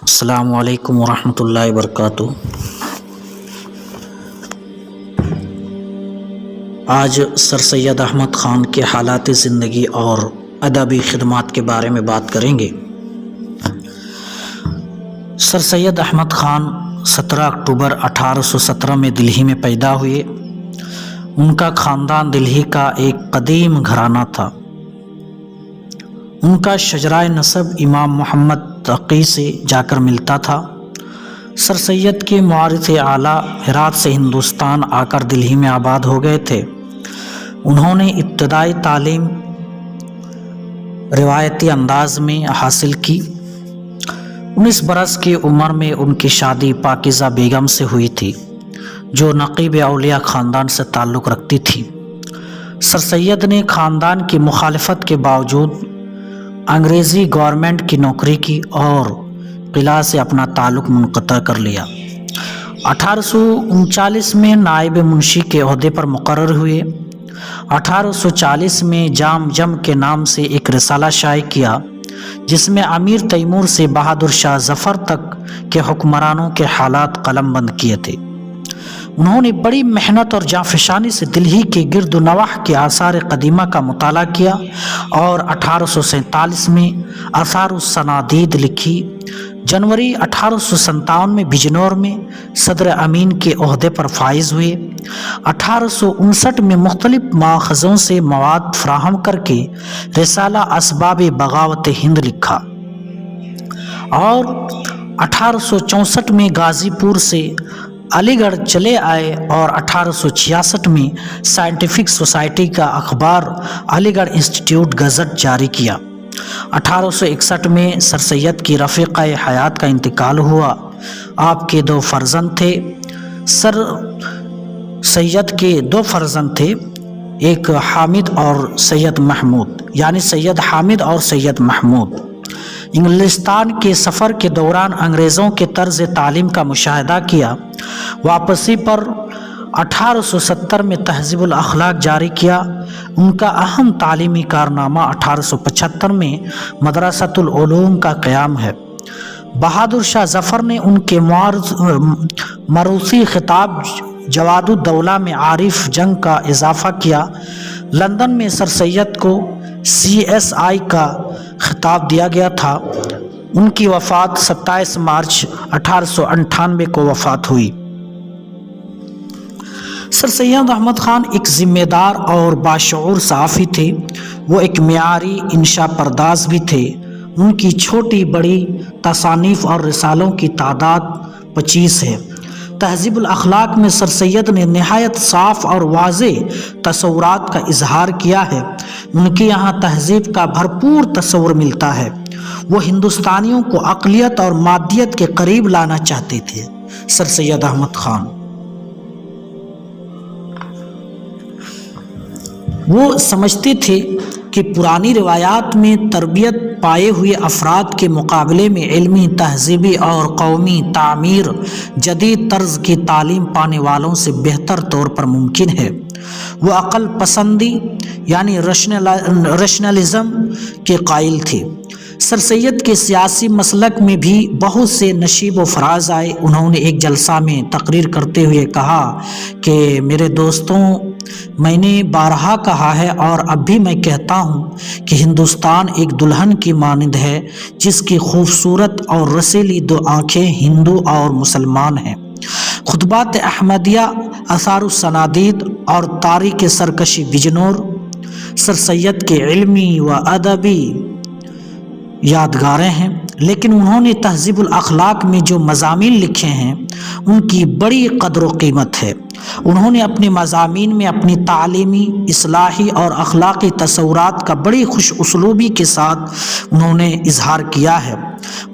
السلام علیکم ورحمۃ اللہ وبرکاتہ۔ آج سر سید احمد خان کے حالات زندگی اور ادبی خدمات کے بارے میں بات کریں گے۔ سر سید احمد خان 17 اکتوبر 1817 میں دلہی میں پیدا ہوئے۔ ان کا خاندان دلہی کا ایک قدیم گھرانہ تھا۔ ان کا شجرہ نسب امام محمد تقی سے جا کر ملتا تھا۔ سر سید کے موارث اعلیٰ ہرات سے ہندوستان آ کر دلہی میں آباد ہو گئے تھے۔ انہوں نے ابتدائی تعلیم روایتی انداز میں حاصل کی۔ 19 برس کی عمر میں ان کی شادی پاکیزہ بیگم سے ہوئی تھی، جو نقیب اولیاء خاندان سے تعلق رکھتی تھی۔ سر سید نے خاندان کی مخالفت کے باوجود انگریزی گورنمنٹ کی نوکری کی اور قلعہ سے اپنا تعلق منقطع کر لیا۔ 1839 میں نائب منشی کے عہدے پر مقرر ہوئے۔ 1840 میں جام جم کے نام سے ایک رسالہ شائع کیا، جس میں امیر تیمور سے بہادر شاہ ظفر تک کے حکمرانوں کے حالات قلم بند کیے تھے۔ انہوں نے بڑی محنت اور جانفشانی سے دلہی کے گرد و نواح کے آثار قدیمہ کا مطالعہ کیا اور 1847 میں آثار السنادید لکھی۔ جنوری 1857 میں بجنور میں صدر امین کے عہدے پر فائز ہوئے۔ 1859 میں مختلف ماخذوں سے مواد فراہم کر کے رسالہ اسباب بغاوت ہند لکھا اور 1864 میں غازی پور سے علی گڑھ چلے آئے اور 1866 میں سائنٹیفک سوسائٹی کا اخبار علی گڑھ انسٹیٹیوٹ گزٹ جاری کیا۔ 1861 میں سر سید کی رفیقہ حیات کا انتقال ہوا۔ آپ کے 2 فرزند تھے۔ سر سید کے 2 فرزند تھے، ایک حامد اور سید محمود، یعنی سید حامد اور سید محمود۔ انگلستان کے سفر کے دوران انگریزوں کے طرز تعلیم کا مشاہدہ کیا۔ واپسی پر 1870 میں تہذیب الاخلاق جاری کیا۔ ان کا اہم تعلیمی کارنامہ 1875 میں مدرسۃ العلوم کا قیام ہے۔ بہادر شاہ ظفر نے ان کے موروثی خطاب جواد الدولہ میں عارف جنگ کا اضافہ کیا۔ لندن میں سر سید کو CSI کا خطاب دیا گیا تھا۔ ان کی وفات 27 مارچ 1898 کو وفات ہوئی۔ سر سید احمد خان ایک ذمہ دار اور باشعور صحافی تھے۔ وہ ایک معیاری انشا پرداز بھی تھے۔ ان کی چھوٹی بڑی تصانیف اور رسالوں کی تعداد 25 ہے۔ تہذیب الاخلاق میں سر سید نے نہایت صاف اور واضح تصورات کا اظہار کیا ہے۔ ان کے یہاں تہذیب کا بھرپور تصور ملتا ہے۔ وہ ہندوستانیوں کو عقلیت اور مادیت کے قریب لانا چاہتے تھے۔ سر سید احمد خان وہ سمجھتے تھے کہ پرانی روایات میں تربیت پائے ہوئے افراد کے مقابلے میں علمی، تہذیبی اور قومی تعمیر جدید طرز کی تعلیم پانے والوں سے بہتر طور پر ممکن ہے۔ وہ عقل پسندی یعنی ریشنلزم کے قائل تھے۔ سر سید کے سیاسی مسلک میں بھی بہت سے نشیب و فراز آئے۔ انہوں نے ایک جلسہ میں تقریر کرتے ہوئے کہا کہ میرے دوستوں، میں نے بارہا کہا ہے اور اب بھی میں کہتا ہوں کہ ہندوستان ایک دلہن کی مانند ہے، جس کی خوبصورت اور رسیلی 2 آنکھیں ہندو اور مسلمان ہیں۔ خطبات احمدیہ، آثار السنادید اور تاریخ سرکشی بجنور سر سید کے علمی و ادبی یادگاریں ہیں، لیکن انہوں نے تہذیب الاخلاق میں جو مضامین لکھے ہیں ان کی بڑی قدر و قیمت ہے۔ انہوں نے اپنے مضامین میں اپنی تعلیمی، اصلاحی اور اخلاقی تصورات کا بڑی خوش اسلوبی کے ساتھ انہوں نے اظہار کیا ہے۔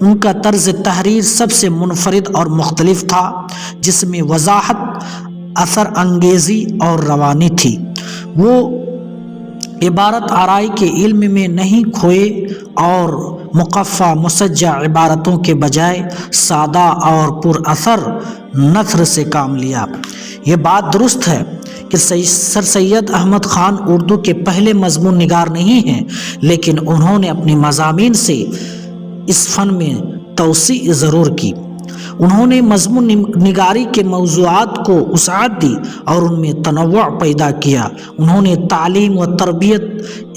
ان کا طرز تحریر سب سے منفرد اور مختلف تھا، جس میں وضاحت، اثر انگیزی اور روانی تھی۔ وہ عبارت آرائی کے علم میں نہیں کھوئے اور مقفع مسجع عبارتوں کے بجائے سادہ اور پر اثر نثر سے کام لیا۔ یہ بات درست ہے کہ سر سید احمد خان اردو کے پہلے مضمون نگار نہیں ہیں، لیکن انہوں نے اپنے مضامین سے اس فن میں توسیع ضرور کی۔ انہوں نے مضمون نگاری کے موضوعات کو وسعت دی اور ان میں تنوع پیدا کیا۔ انہوں نے تعلیم و تربیت،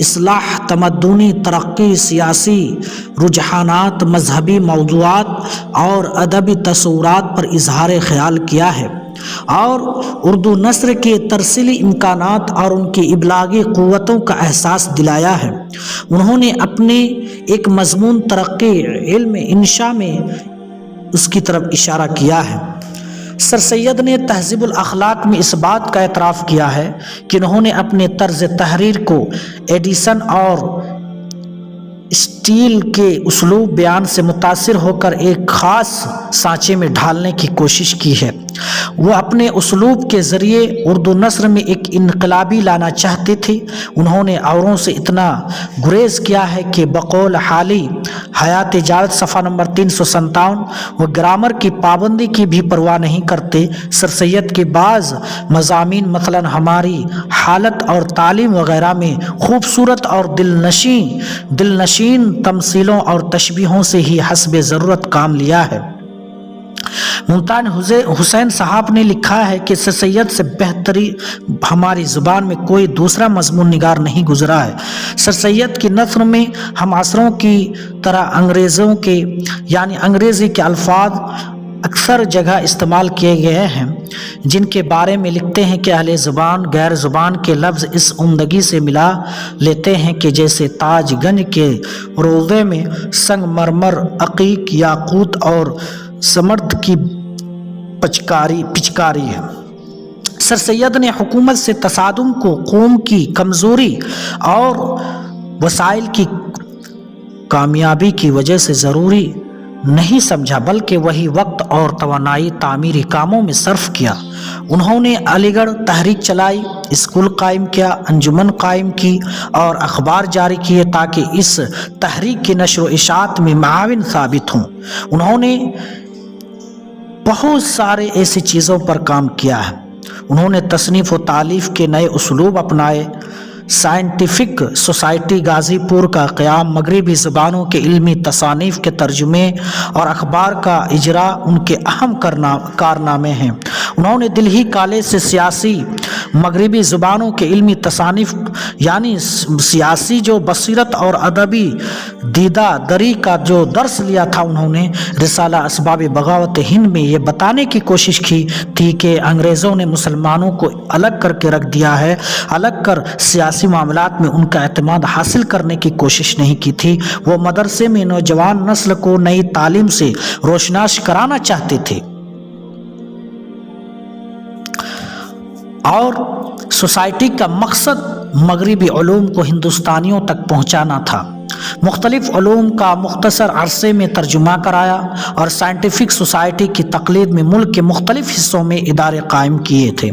اصلاح، تمدنی ترقی، سیاسی رجحانات، مذہبی موضوعات اور ادبی تصورات پر اظہار خیال کیا ہے، اور اردو نثر کے ترسیلی امکانات اور ان کی ابلاغی قوتوں کا احساس دلایا ہے۔ انہوں نے اپنے ایک مضمون ترقی علم انشاء میں اس کی طرف اشارہ کیا ہے۔ سر سید نے تہذیب الاخلاق میں اس بات کا اعتراف کیا ہے کہ انہوں نے اپنے طرز تحریر کو ایڈیسن اور اسٹیل کے اسلوب بیان سے متاثر ہو کر ایک خاص سانچے میں ڈھالنے کی کوشش کی ہے۔ وہ اپنے اسلوب کے ذریعے اردو نثر میں ایک انقلابی لانا چاہتے تھے۔ انہوں نے اوروں سے اتنا گریز کیا ہے کہ بقول حالی حیات اجازت صفحہ نمبر 357 وہ گرامر کی پابندی کی بھی پرواہ نہیں کرتے۔ سر سید کے بعض مضامین مثلا ہماری حالت اور تعلیم وغیرہ میں خوبصورت اور دلنشین تمثیلوں اور تشبیہوں سے ہی حسب ضرورت کام لیا ہے۔ ممتاز حسین صاحب نے لکھا ہے کہ سر سید سے بہترین ہماری زبان میں کوئی دوسرا مضمون نگار نہیں گزرا ہے۔ سر سید کی نثر میں ہم عصروں کی طرح انگریزی کے الفاظ اکثر جگہ استعمال کیے گئے ہیں، جن کے بارے میں لکھتے ہیں کہ اہل زبان غیر زبان کے لفظ اس عمدگی سے ملا لیتے ہیں کہ جیسے تاج گنج کے روضے میں سنگ مرمر، عقیق، یاقوت اور زمرد کی پچکاری ہے۔ سر سید نے حکومت سے تصادم کو قوم کی کمزوری اور وسائل کی کامیابی کی وجہ سے ضروری نہیں سمجھا، بلکہ وہی وقت اور توانائی تعمیری کاموں میں صرف کیا۔ انہوں نے علی گڑھ تحریک چلائی، اسکول قائم کیا، انجمن قائم کی اور اخبار جاری کیے تاکہ اس تحریک کی نشر و اشاعت میں معاون ثابت ہوں۔ انہوں نے بہت سارے ایسی چیزوں پر کام کیا ہے۔ انہوں نے تصنیف و تالیف کے نئے اسلوب اپنائے۔ سائنٹیفک سوسائٹی غازی پور کا قیام، مغربی زبانوں کے علمی تصانیف کے ترجمے اور اخبار کا اجرا ان کے اہم کارنامے ہیں۔ انہوں نے دلہی کالج سے سیاسی مغربی زبانوں کے علمی تصانیف یعنی سیاسی جو بصیرت اور ادبی دیدہ دری کا جو درس لیا تھا۔ انہوں نے رسالہ اسباب بغاوت ہند میں یہ بتانے کی کوشش کی تھی کہ انگریزوں نے مسلمانوں کو الگ کر کے رکھ دیا ہے، الگ کر سیاسی معاملات میں ان کا اعتماد حاصل کرنے کی کوشش نہیں کی تھی۔ وہ مدرسے میں نوجوان نسل کو نئی تعلیم سے روشناس کرانا چاہتے تھے اور سوسائٹی کا مقصد مغربی علوم کو ہندوستانیوں تک پہنچانا تھا۔ مختلف علوم کا مختصر عرصے میں ترجمہ کرایا اور سائنٹیفک سوسائٹی کی تقلید میں ملک کے مختلف حصوں میں ادارے قائم کیے تھے۔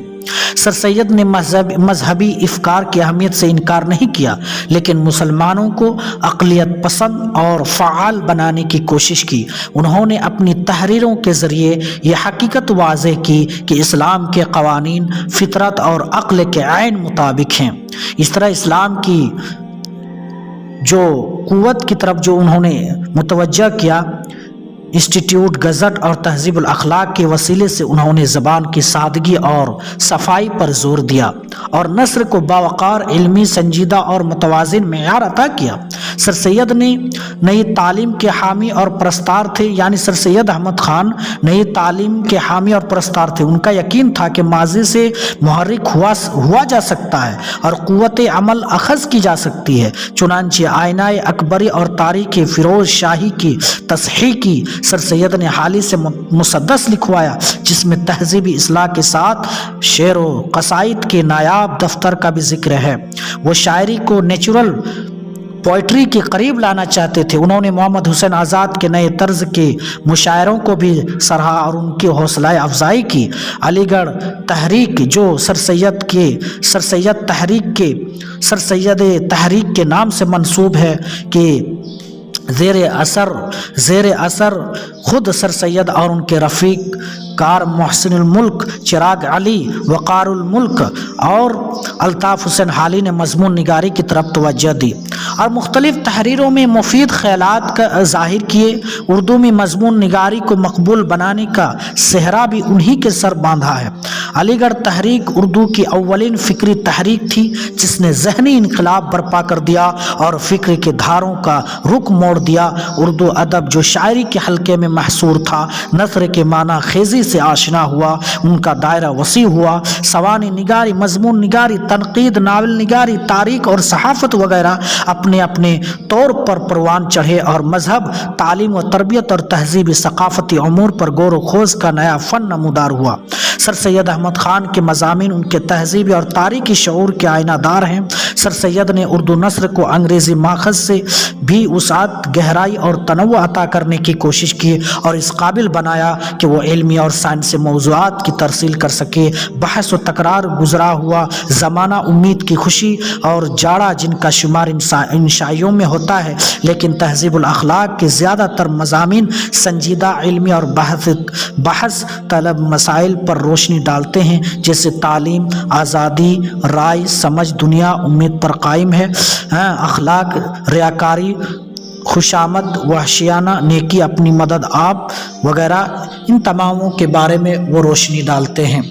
سر سید نے مذہبی افکار کی اہمیت سے انکار نہیں کیا، لیکن مسلمانوں کو اقلیت پسند اور فعال بنانے کی کوشش کی۔ انہوں نے اپنی تحریروں کے ذریعے یہ حقیقت واضح کی کہ اسلام کے قوانین فطرت اور عقل کے عین مطابق ہیں۔ اس طرح اسلام کی جو قوت کی طرف جو انہوں نے متوجہ کیا، انسٹیٹیوٹ گزٹ اور تہذیب الاخلاق کے وسیلے سے انہوں نے زبان کی سادگی اور صفائی پر زور دیا اور نثر کو باوقار، علمی، سنجیدہ اور متوازن معیار عطا کیا۔ سر سید نے نئی تعلیم کے حامی اور پرستار تھے، یعنی سر سید احمد خان نئی تعلیم کے حامی اور پرستار تھے۔ ان کا یقین تھا کہ ماضی سے محرک ہوا جا سکتا ہے اور قوت عمل اخذ کی جا سکتی ہے۔ چنانچہ آئینہ اکبری اور تاریخ فیروز شاہی کی تصحیح کی۔ سر سید نے حالی سے مسدس لکھوایا جس میں تہذیبی اصلاح کے ساتھ شعر و قصائد کے نایاب دفتر کا بھی ذکر ہے۔ وہ شاعری کو نیچرل پوئٹری کے قریب لانا چاہتے تھے۔ انہوں نے محمد حسین آزاد کے نئے طرز کے مشاعروں کو بھی سراہا اور ان کی حوصلہ افزائی کی۔ علی گڑھ تحریک جو سر سید تحریک کے نام سے منسوب ہے کہ زیر اثر خود سر سید اور ان کے رفیق کار محسن الملک، چراغ علی، وقار الملک اور الطاف حسین حالی نے مضمون نگاری کی طرف توجہ دی اور مختلف تحریروں میں مفید خیالات کا ظاہر کیے۔ اردو میں مضمون نگاری کو مقبول بنانے کا صحرا بھی انہی کے سر باندھا ہے۔ علی گڑھ تحریک اردو کی اولین فکری تحریک تھی جس نے ذہنی انقلاب برپا کر دیا اور فکر کے دھاروں کا رخ موڑ دیا۔ اردو ادب جو شاعری کے حلقے میں محصور تھا، نثر کے معنی خیزی سے آشنا ہوا، ان کا دائرہ وسیع ہوا۔ سوانح نگاری، مضمون نگاری، تنقید، ناول نگاری، تاریخ اور صحافت وغیرہ اپنے اپنے طور پر پروان چڑھے اور مذہب، تعلیم و تربیت اور تہذیبی ثقافتی امور پر غور و خوض کا نیا فن نمودار ہوا۔ سر سید احمد خان کے مضامین ان کے تہذیبی اور تاریخی شعور کے آئینہ دار ہیں۔ سر سید نے اردو نثر کو انگریزی ماخذ سے بھی وسعت، گہرائی اور تنوع عطا کرنے کی کوشش کی اور اس قابل بنایا کہ وہ علمی اور سائنسی موضوعات کی ترسیل کر سکے۔ بحث و تکرار گزرا ہوا زمانہ، امید کی خوشی اور جاڑا جن کا شمار ان شائعوں میں ہوتا ہے، لیکن تہذیب الاخلاق کے زیادہ تر مضامین سنجیدہ، علمی اور بحث طلب مسائل پر روشنی ڈالتے ہیں، جیسے تعلیم، آزادی، رائے، سمجھ، دنیا، امید پر قائم ہے، اخلاق، ریاکاری، خوشامد، وحشیانہ، نیکی، اپنی مدد آپ وغیرہ۔ ان تماموں کے بارے میں وہ روشنی ڈالتے ہیں۔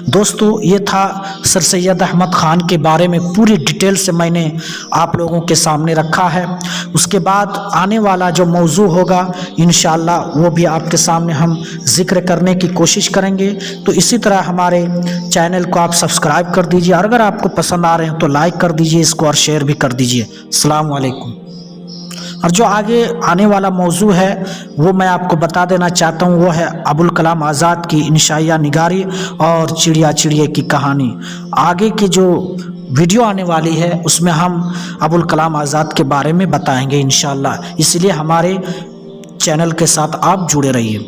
دوستو، یہ تھا سر سید احمد خان کے بارے میں پوری ڈیٹیل سے میں نے آپ لوگوں کے سامنے رکھا ہے۔ اس کے بعد آنے والا جو موضوع ہوگا انشاءاللہ وہ بھی آپ کے سامنے ہم ذکر کرنے کی کوشش کریں گے۔ تو اسی طرح ہمارے چینل کو آپ سبسکرائب کر دیجئے، اور اگر آپ کو پسند آ رہے ہیں تو لائک کر دیجئے اس کو اور شیئر بھی کر دیجئے۔ السلام علیکم۔ اور جو آگے آنے والا موضوع ہے وہ میں آپ کو بتا دینا چاہتا ہوں، وہ ہے ابوالکلام آزاد کی انشائیہ نگاری اور چڑیا چڑیے کی کہانی۔ آگے کی جو ویڈیو آنے والی ہے اس میں ہم ابوالکلام آزاد کے بارے میں بتائیں گے انشاءاللہ، اس لیے ہمارے چینل کے ساتھ آپ جڑے رہیے۔